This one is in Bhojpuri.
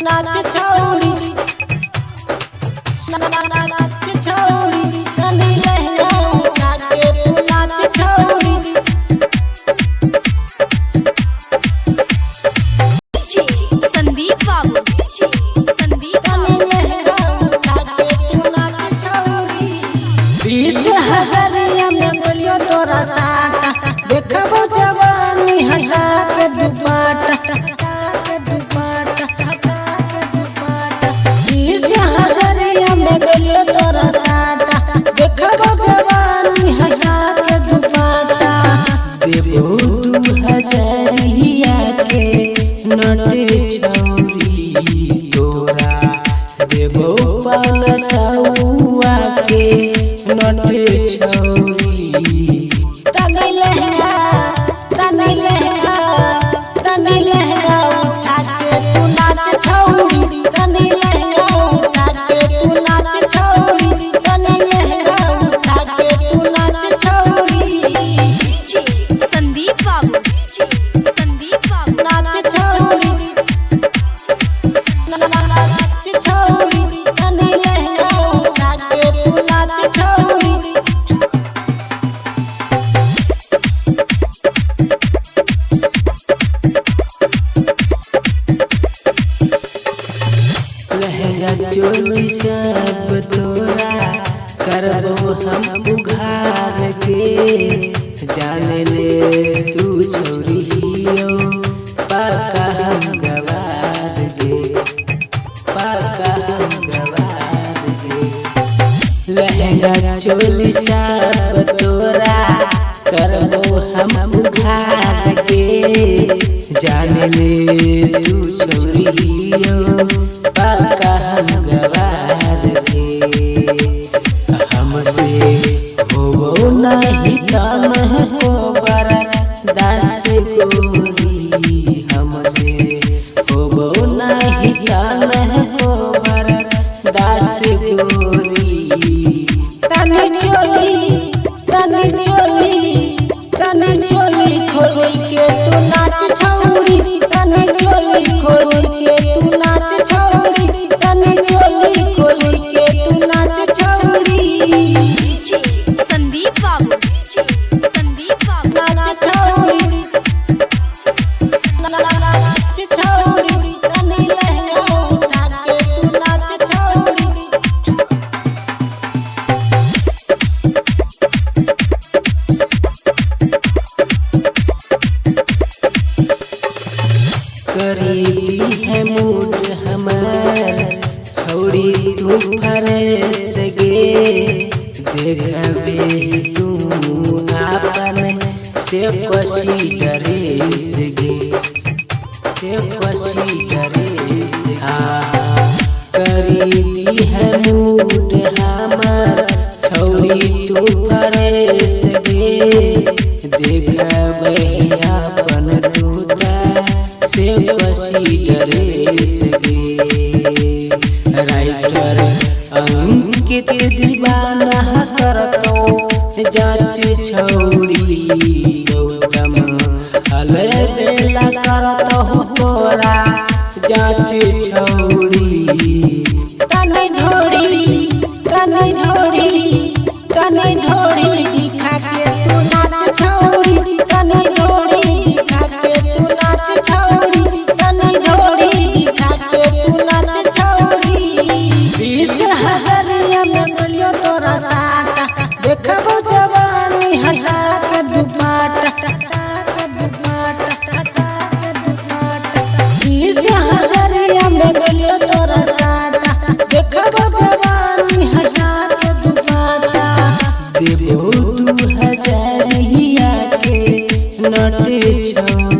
नाच छौरी नाच छौरी तनी लहंगा उठा के तू नाच छौरी। संदीप बाबू तनी लहंगा उठा के तू नाच छौरी। 20,000 में बोलियो तोरा साटा देखबो जवानी हटा के दुपट्टा। 20,000 में बोलियो तोरा साटा देखबो जवानी हटा के दुपट्टा। देबो 2,000 के नोट छौरी तोरा देबो 500 के नोट छौरी। तनी लहंगा उठा के तू नाच छौरी। तनी लहंगा उठा के तू नाच छौरी। तनी लहंगा उठा के तू नाच छौरी। संदीप बाबू नाच छौरी नाच छौरी तनी लहंगा उठा के तू नाच छौरी। लहंगा चोली सब तोरा करबो हम उघार के जाने ले तू छौरी हियो पाका हम गवार दे लहंगा चोली सब तोरा करबो हम उघार के जाने ले तू छौरी हियो पाका हम गवार दे। हमसे होबो नहीं काम हो बरदास गोरी। हमसे होबो नहीं काम हो बरदास गोरी। तनी चोली खोल के तू नाच छौरी। तनी चोली खोल के तू नाच छौरी। तनी चोली खोल के तू नाच छौरी। संदीप बाबू नाच छौरी नाच छौरी तनी लहंगा उठा के तू नाच छौरी। करीबी है मूड हमार छौरी तू फरेस गे देखबे तू आपन से कसी डरेस गे करीबी है मूड हमार छौरी तू फरेस गे देखबे आपन तू से कसी डरेस गे। राइटर अंकित दीवाना करतो जांच छौरी गौतम अलबेला करतो तोरा जांच छौरी। तनी ढोरी दिखा के तू नाच छौरी। तनी ढोरी दिखा के तू नाच छौरी। तनी ढोरी दिखा के तू नाच छौरी। 20,000 में बोलियो तोरा साटा देखबो जवानी हटा के दुपट्टा। 20,000 में बोलियो तोरा साटा देखबो जवानी हटा के दुपट्टा। देबो 2,000 के नोट छौरी।